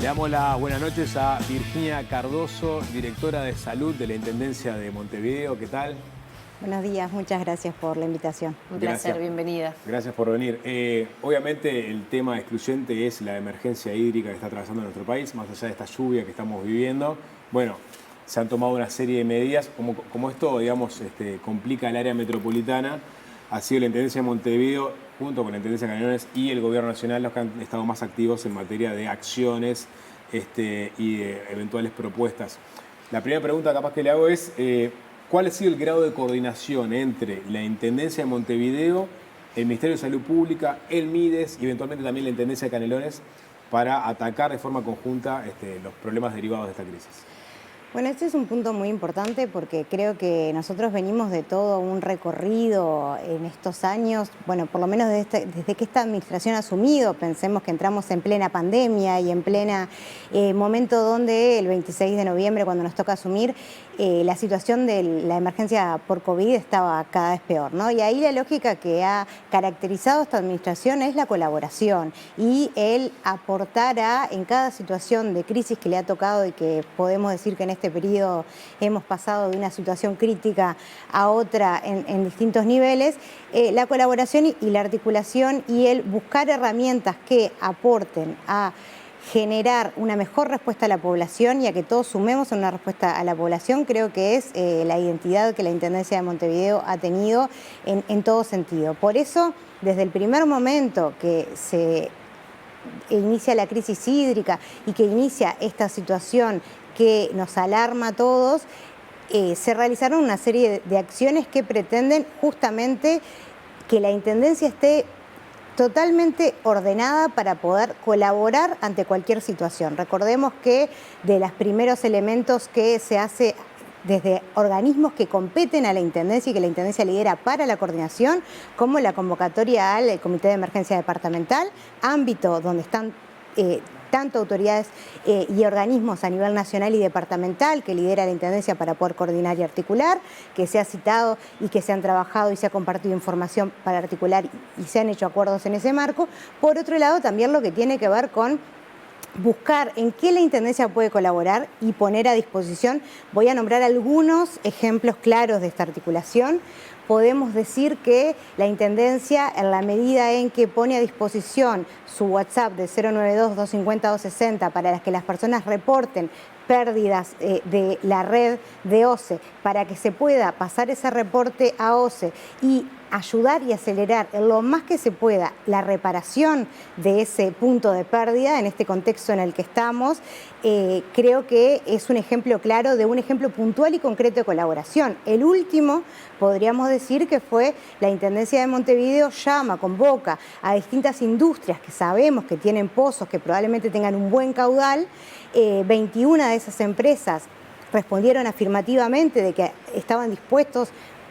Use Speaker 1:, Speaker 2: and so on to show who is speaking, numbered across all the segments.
Speaker 1: Le damos las buenas noches a Virginia Cardoso, directora de Salud de la Intendencia de Montevideo. ¿Qué tal?
Speaker 2: Buenos días, muchas gracias por la invitación.
Speaker 3: Un placer, bienvenida.
Speaker 1: Gracias por venir. Obviamente el tema excluyente es la emergencia hídrica que está atravesando nuestro país, más allá de esta lluvia que estamos viviendo. Bueno, se han tomado una serie de medidas, como esto, digamos, complica el área metropolitana. Ha sido la Intendencia de Montevideo, junto con la Intendencia de Canelones y el Gobierno Nacional, los que han estado más activos en materia de acciones y de eventuales propuestas. La primera pregunta capaz que le hago es, ¿cuál ha sido el grado de coordinación entre la Intendencia de Montevideo, el Ministerio de Salud Pública, el MIDES y eventualmente también la Intendencia de Canelones para atacar de forma conjunta los problemas derivados de esta crisis?
Speaker 2: Bueno, este es un punto muy importante porque creo que nosotros venimos de todo un recorrido en estos años, bueno, por lo menos desde que esta administración ha asumido. Pensemos que entramos en plena pandemia y en plena momento donde el 26 de noviembre, cuando nos toca asumir, la situación de la emergencia por COVID estaba cada vez peor, ¿no? Y ahí la lógica que ha caracterizado esta administración es la colaboración y el aportar en cada situación de crisis que le ha tocado, y que podemos decir que en este periodo hemos pasado de una situación crítica a otra en distintos niveles, la colaboración y la articulación y el buscar herramientas que aporten a generar una mejor respuesta a la población y a que todos sumemos en una respuesta a la población, creo que es la identidad que la Intendencia de Montevideo ha tenido en todo sentido. Por eso, desde el primer momento que se inicia la crisis hídrica y que inicia esta situación que nos alarma a todos, se realizaron una serie de acciones que pretenden justamente que la Intendencia esté totalmente ordenada para poder colaborar ante cualquier situación. Recordemos que de los primeros elementos que se hace desde organismos que competen a la Intendencia y que la Intendencia lidera para la coordinación, como la convocatoria al Comité de Emergencia Departamental, ámbito donde están tanto autoridades y organismos a nivel nacional y departamental que lidera la Intendencia para poder coordinar y articular, que se ha citado y que se han trabajado y se ha compartido información para articular y se han hecho acuerdos en ese marco. Por otro lado, también lo que tiene que ver con buscar en qué la Intendencia puede colaborar y poner a disposición. Voy a nombrar algunos ejemplos claros de esta articulación. Podemos decir que la Intendencia, en la medida en que pone a disposición su WhatsApp de 092-250-260 para que las personas reporten pérdidas de la red de OCE, para que se pueda pasar ese reporte a OCE y ayudar y acelerar en lo más que se pueda la reparación de ese punto de pérdida en este contexto en el que estamos, creo que es un ejemplo claro de un ejemplo puntual y concreto de colaboración. El último, podríamos decir que fue la Intendencia de Montevideo convoca a distintas industrias que sabemos que tienen pozos, que probablemente tengan un buen caudal. 21 de esas empresas respondieron afirmativamente de que estaban dispuestos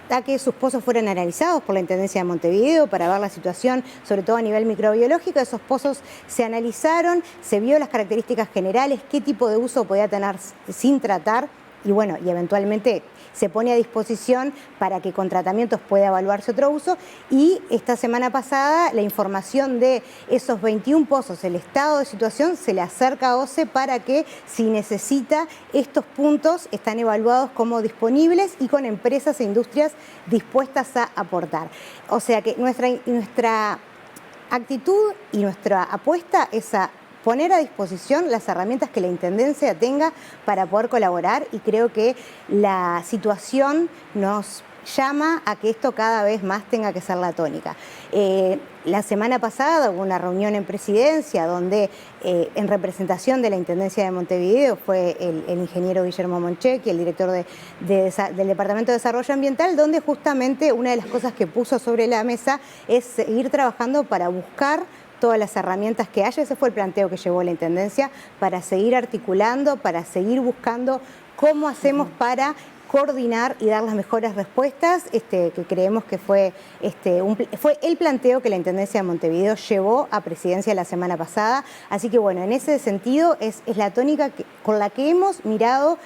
Speaker 2: a que sus pozos fueran analizados por la Intendencia de Montevideo para ver la situación, sobre todo a nivel microbiológico. Esos pozos se analizaron, se vio las características generales, qué tipo de uso podía tener sin tratar y bueno, y eventualmente se pone a disposición para que con tratamientos pueda evaluarse otro uso. Y esta semana pasada la información de esos 21 pozos, el estado de situación, se le acerca a OCE para que, si necesita, estos puntos están evaluados como disponibles y con empresas e industrias dispuestas a aportar. O sea que nuestra actitud y nuestra apuesta es a poner a disposición las herramientas que la Intendencia tenga para poder colaborar, y creo que la situación nos llama a que esto cada vez más tenga que ser la tónica. La semana pasada hubo una reunión en Presidencia donde en representación de la Intendencia de Montevideo fue el ingeniero Guillermo Monchequi, el director del Departamento de Desarrollo Ambiental, donde justamente una de las cosas que puso sobre la mesa es seguir trabajando para buscar todas las herramientas que haya. Ese fue el planteo que llevó la Intendencia, para seguir articulando, para seguir buscando cómo hacemos para coordinar y dar las mejores respuestas, que creemos que fue el planteo que la Intendencia de Montevideo llevó a Presidencia la semana pasada. Así que bueno, en ese sentido es la tónica con la que hemos mirado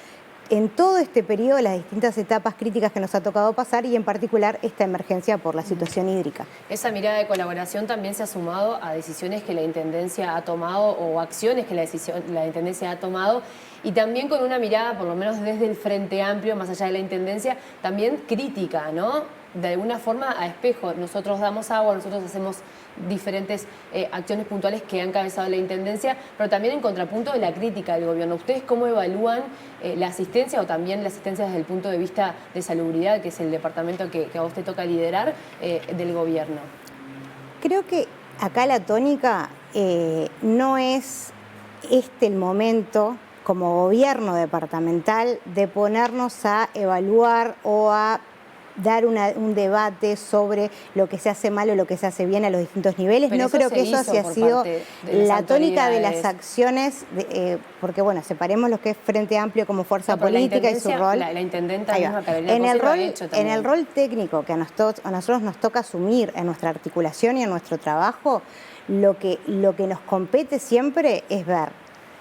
Speaker 2: en todo este periodo las distintas etapas críticas que nos ha tocado pasar y en particular esta emergencia por la situación hídrica.
Speaker 3: Esa mirada de colaboración también se ha sumado a decisiones que la Intendencia ha tomado o acciones que la Intendencia ha tomado y también con una mirada, por lo menos desde el Frente Amplio, más allá de la Intendencia, también crítica, ¿no? De alguna forma a espejo. Nosotros damos agua, nosotros hacemos diferentes acciones puntuales que ha encabezado la Intendencia, pero también en contrapunto de la crítica del gobierno. ¿Ustedes cómo evalúan la asistencia o también la asistencia desde el punto de vista de salubridad, que es el departamento que a vos te toca liderar, del gobierno?
Speaker 2: Creo que acá la tónica no es el momento como gobierno departamental de ponernos a evaluar o a dar un debate sobre lo que se hace mal o lo que se hace bien a los distintos niveles.
Speaker 3: Pero
Speaker 2: no creo que eso haya sido la tónica de las acciones, porque bueno, separemos lo que es Frente Amplio como fuerza política y su rol.
Speaker 3: La intendenta misma, Carolina
Speaker 2: en el
Speaker 3: Cossi,
Speaker 2: rol,
Speaker 3: lo ha hecho también.
Speaker 2: en el rol técnico que a nosotros nos toca asumir en nuestra articulación y en nuestro trabajo, lo que nos compete siempre es ver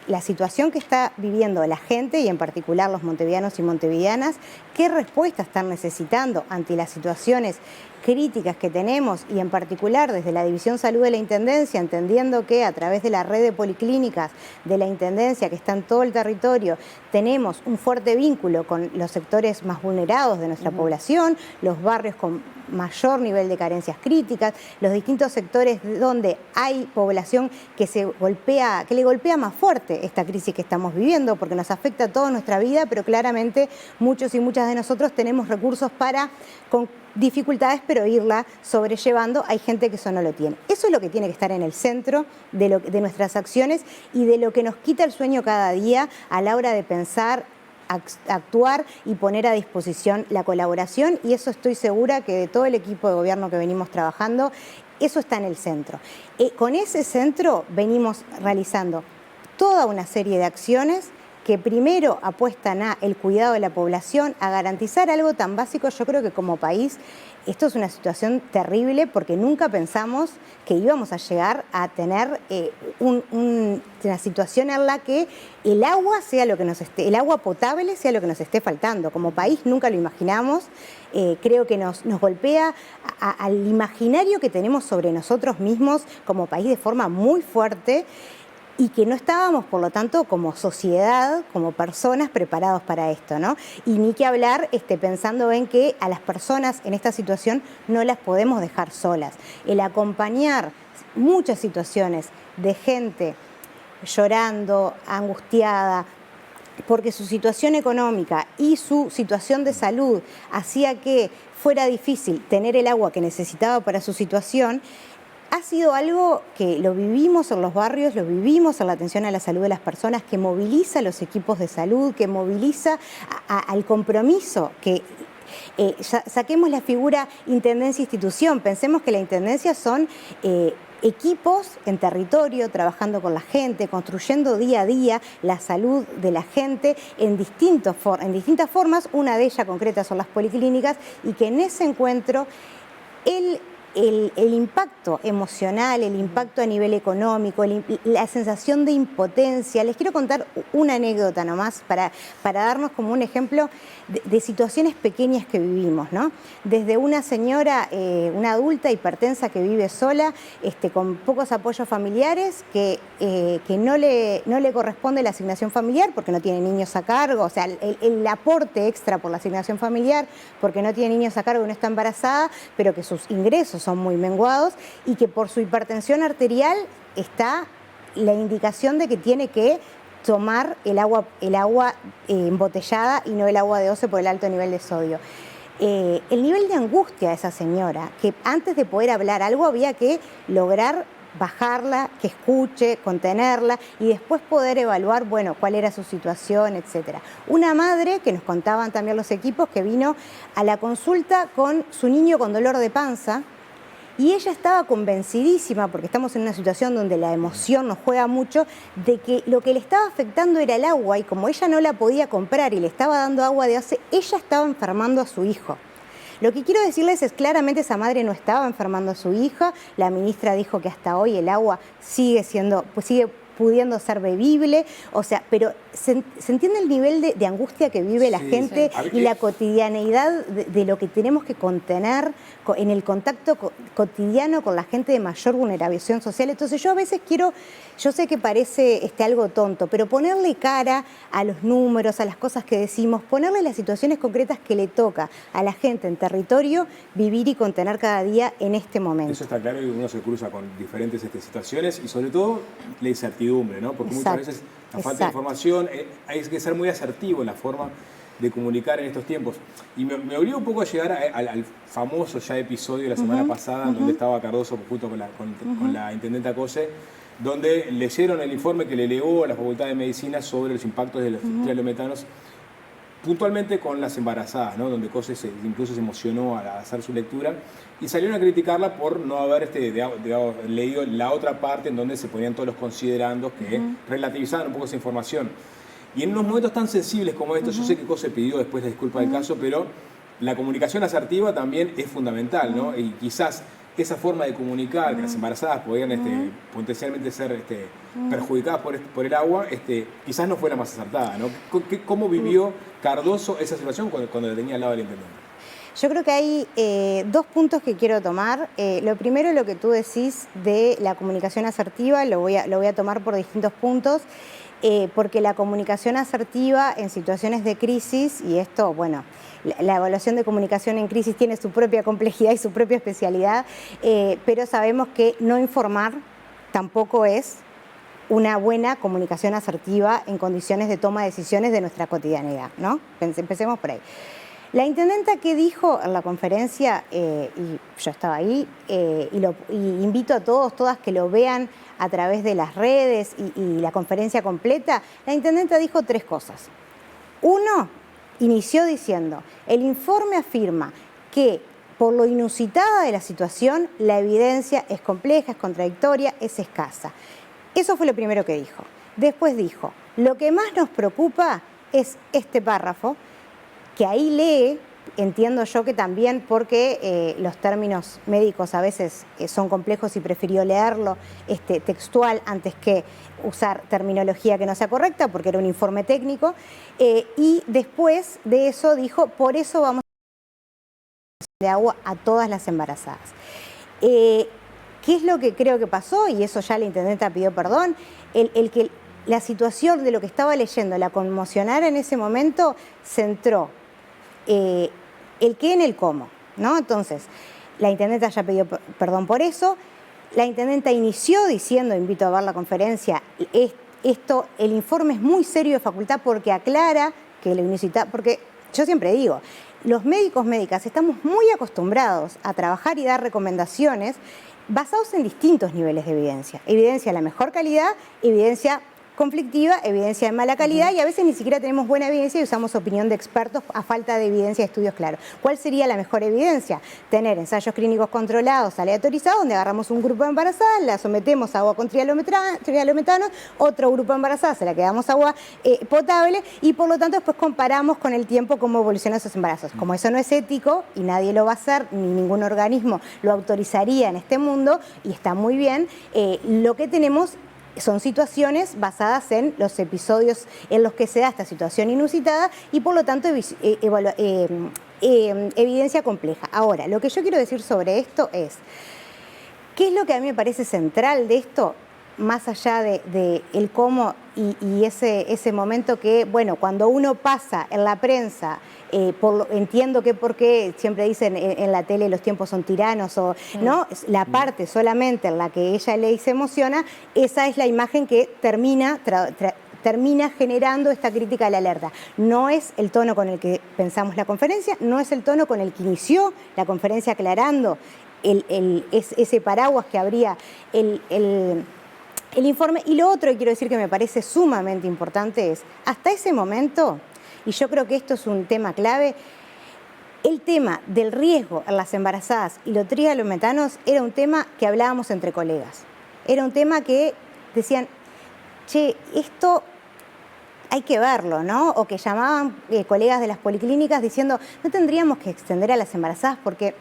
Speaker 2: la situación que está viviendo la gente y en particular los montevideanos y montevideanas, qué respuesta están necesitando ante las situaciones críticas que tenemos y en particular desde la División Salud de la Intendencia, entendiendo que a través de la red de policlínicas de la Intendencia que está en todo el territorio, tenemos un fuerte vínculo con los sectores más vulnerados de nuestra población, los barrios con mayor nivel de carencias críticas, los distintos sectores donde hay población que le golpea más fuerte esta crisis que estamos viviendo, porque nos afecta a toda nuestra vida, pero claramente muchos y muchas de nosotros tenemos recursos para, con dificultades, pero irla sobrellevando. Hay gente que eso no lo tiene. Eso es lo que tiene que estar en el centro de nuestras acciones y de lo que nos quita el sueño cada día a la hora de pensar, actuar y poner a disposición la colaboración, y eso estoy segura que de todo el equipo de gobierno que venimos trabajando, eso está en el centro. Con ese centro venimos realizando toda una serie de acciones que primero apuestan a el cuidado de la población, a garantizar algo tan básico. Yo creo que como país esto es una situación terrible porque nunca pensamos que íbamos a llegar a tener una situación en la que el agua sea lo que el agua potable sea lo que nos esté faltando. Como país nunca lo imaginamos. Creo que nos golpea al imaginario que tenemos sobre nosotros mismos como país de forma muy fuerte, y que no estábamos, por lo tanto, como sociedad, como personas preparados para esto, ¿no? Y ni que hablar pensando en que a las personas en esta situación no las podemos dejar solas. El acompañar muchas situaciones de gente llorando, angustiada, porque su situación económica y su situación de salud hacía que fuera difícil tener el agua que necesitaba para su situación, ha sido algo que lo vivimos en los barrios, lo vivimos en la atención a la salud de las personas, que moviliza a los equipos de salud, que moviliza al compromiso, que saquemos la figura intendencia-institución, pensemos que la intendencia son equipos en territorio, trabajando con la gente, construyendo día a día la salud de la gente en distintas formas, una de ellas concreta son las policlínicas, y que en ese encuentro el impacto emocional, el impacto a nivel económico, la sensación de impotencia. Les quiero contar una anécdota nomás para darnos como un ejemplo de situaciones pequeñas que vivimos, ¿no? Desde una señora, una adulta hipertensa que vive sola, con pocos apoyos familiares, que no le corresponde la asignación familiar porque no tiene niños a cargo, o sea, el aporte extra por la asignación familiar porque no tiene niños a cargo y no está embarazada, pero que sus ingresos son muy menguados y que por su hipertensión arterial está la indicación de que tiene que tomar el agua embotellada y no el agua de OCE por el alto nivel de sodio. El nivel de angustia de esa señora, que antes de poder hablar algo había que lograr bajarla, que escuche, contenerla y después poder evaluar, bueno, cuál era su situación, etcétera. Una madre, que nos contaban también los equipos, que vino a la consulta con su niño con dolor de panza, y ella estaba convencidísima, porque estamos en una situación donde la emoción nos juega mucho, de que lo que le estaba afectando era el agua, y como ella no la podía comprar y le estaba dando agua de OCE, ella estaba enfermando a su hijo. Lo que quiero decirles es claramente esa madre no estaba enfermando a su hija. La ministra dijo que hasta hoy el agua sigue pudiendo ser bebible, o sea, pero se entiende el nivel de angustia que vive la gente y la cotidianeidad de lo que tenemos que contener en el contacto cotidiano con la gente de mayor vulnerabilización social. Entonces yo a veces yo sé que parece algo tonto, pero ponerle cara a los números, a las cosas que decimos, ponerle las situaciones concretas que le toca a la gente en territorio vivir y contener cada día en este momento.
Speaker 1: Eso está claro, y uno se cruza con diferentes situaciones y sobre todo la incertidumbre, ¿no? Porque muchas veces la falta de información, hay que ser muy asertivo en la forma de comunicar en estos tiempos. Y me obliga un poco a llegar al famoso ya episodio de la semana pasada, donde estaba Cardoso junto con la intendenta Cose, donde leyeron el informe que le legó a la Facultad de Medicina sobre los impactos de los trialometanos, puntualmente con las embarazadas, ¿no? Donde Cose incluso se emocionó al hacer su lectura y salieron a criticarla por no haber leído la otra parte en donde se ponían todos los considerandos que relativizaban un poco esa información. Y en unos momentos tan sensibles como estos, yo sé que Cose pidió después la disculpa del caso, pero la comunicación asertiva también es fundamental, ¿no? Y quizás esa forma de comunicar que las embarazadas podían potencialmente ser perjudicadas por el agua, quizás no fue la más acertada, ¿no? ¿Cómo vivió Cardoso esa situación cuando la tenía al lado del intendente?
Speaker 2: Yo creo que hay dos puntos que quiero tomar. Lo primero, lo que tú decís de la comunicación asertiva, lo voy a tomar por distintos puntos, porque la comunicación asertiva en situaciones de crisis, y esto, bueno, la evaluación de comunicación en crisis tiene su propia complejidad y su propia especialidad, pero sabemos que no informar tampoco es una buena comunicación asertiva en condiciones de toma de decisiones de nuestra cotidianidad, ¿no? Empecemos por ahí. La intendenta que dijo en la conferencia, y yo estaba ahí, y invito a todas que lo vean a través de las redes y la conferencia completa, la intendenta dijo tres cosas. Uno, inició diciendo, el informe afirma que por lo inusitada de la situación, la evidencia es compleja, es contradictoria, es escasa. Eso fue lo primero que dijo. Después dijo, lo que más nos preocupa es este párrafo, que ahí lee, entiendo yo que también porque los términos médicos a veces son complejos y prefirió leerlo textual antes que usar terminología que no sea correcta, porque era un informe técnico, y después de eso dijo, por eso vamos a de agua a todas las embarazadas. ¿Qué es lo que creo que pasó? Y eso ya la intendenta pidió perdón, el que la situación de lo que estaba leyendo la conmocionara en ese momento centró el qué en el cómo, ¿no? Entonces, la intendenta ya pidió perdón por eso. La intendenta inició diciendo, invito a ver la conferencia, el informe es muy serio de facultad porque aclara que la unicidad, porque yo siempre digo, los médicas estamos muy acostumbrados a trabajar y dar recomendaciones basados en distintos niveles de evidencia. Evidencia de la mejor calidad, evidencia conflictiva, evidencia de mala calidad, y a veces ni siquiera tenemos buena evidencia y usamos opinión de expertos a falta de evidencia de estudios claros. ¿Cuál sería la mejor evidencia? Tener ensayos clínicos controlados, aleatorizados, donde agarramos un grupo de embarazadas, la sometemos a agua con trialometano, otro grupo de embarazadas, se la quedamos agua potable, y por lo tanto después comparamos con el tiempo cómo evolucionan esos embarazos. Como eso no es ético y nadie lo va a hacer, ni ningún organismo lo autorizaría en este mundo, y está muy bien, lo que tenemos son situaciones basadas en los episodios en los que se da esta situación inusitada y por lo tanto evidencia compleja. Ahora, lo que yo quiero decir sobre esto es, ¿qué es lo que a mí me parece central de esto? Más allá de el cómo y ese momento que, bueno, cuando uno pasa en la prensa, entiendo que porque siempre dicen en la tele los tiempos son tiranos, o no, la parte solamente en la que ella lee y se emociona, esa es la imagen que termina generando esta crítica de la alerta. No es el tono con el que pensamos la conferencia, no es el tono con el que inició la conferencia aclarando ese paraguas que habría el informe. Y lo otro que quiero decir que me parece sumamente importante es, hasta ese momento, y yo creo que esto es un tema clave, el tema del riesgo en las embarazadas y los trialometanos era un tema que hablábamos entre colegas. Era un tema que decían, che, esto hay que verlo, ¿no? O que llamaban colegas de las policlínicas diciendo, no tendríamos que extender a las embarazadas porque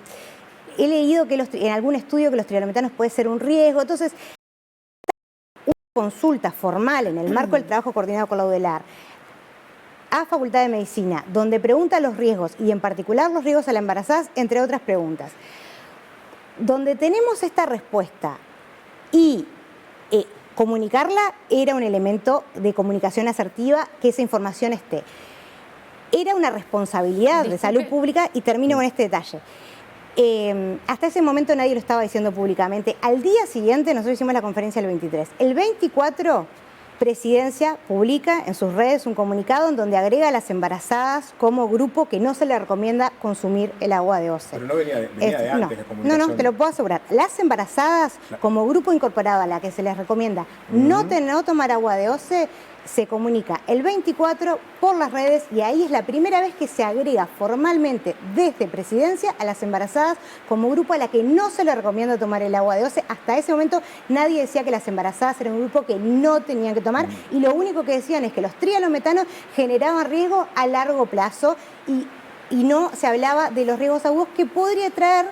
Speaker 2: he leído que en algún estudio que los trialometanos puede ser un riesgo. Entonces, consulta formal en el marco del trabajo coordinado con la UDELAR a Facultad de Medicina, donde pregunta los riesgos y en particular los riesgos a la embarazada, entre otras preguntas, donde tenemos esta respuesta y comunicarla era un elemento de comunicación asertiva, que esa información esté. Era una responsabilidad de salud pública y termino con este detalle. Hasta ese momento nadie lo estaba diciendo públicamente. Al día siguiente nosotros hicimos la conferencia el 23. El 24, Presidencia publica en sus redes un comunicado en donde agrega a las embarazadas como grupo que no se les recomienda consumir el agua de OCE.
Speaker 1: Pero no venía de antes la comunicación.
Speaker 2: No, te lo puedo asegurar. Las embarazadas, como grupo incorporado a la que se les recomienda no tomar agua de OCE, se comunica el 24 por las redes y ahí es la primera vez que se agrega formalmente desde Presidencia a las embarazadas como grupo a la que no se le recomienda tomar el agua de OCE. Hasta ese momento nadie decía que las embarazadas eran un grupo que no tenían que tomar y lo único que decían es que los trialometanos generaban riesgo a largo plazo y no se hablaba de los riesgos agudos que podría traer.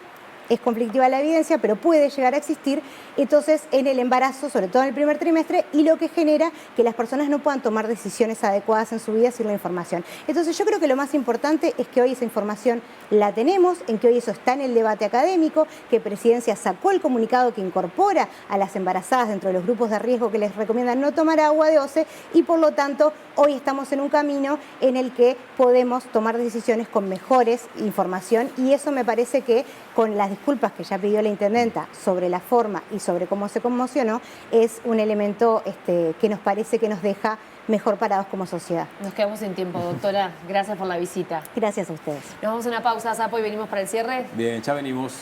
Speaker 2: Es conflictiva la evidencia, pero puede llegar a existir, entonces, en el embarazo, sobre todo en el primer trimestre, y lo que genera que las personas no puedan tomar decisiones adecuadas en su vida sin la información. Entonces, yo creo que lo más importante es que hoy esa información la tenemos, en que hoy eso está en el debate académico, que Presidencia sacó el comunicado que incorpora a las embarazadas dentro de los grupos de riesgo que les recomiendan no tomar agua de OCE, y por lo tanto, hoy estamos en un camino en el que podemos tomar decisiones con mejores información, y eso me parece que con las disculpas que ya pidió la intendenta sobre la forma y sobre cómo se conmocionó, es un elemento que nos parece que nos deja mejor parados como sociedad.
Speaker 3: Nos quedamos sin tiempo, doctora. Gracias por la visita.
Speaker 2: Gracias a ustedes.
Speaker 3: Nos vamos a una pausa, Sapo, y venimos para el cierre.
Speaker 1: Bien, ya venimos.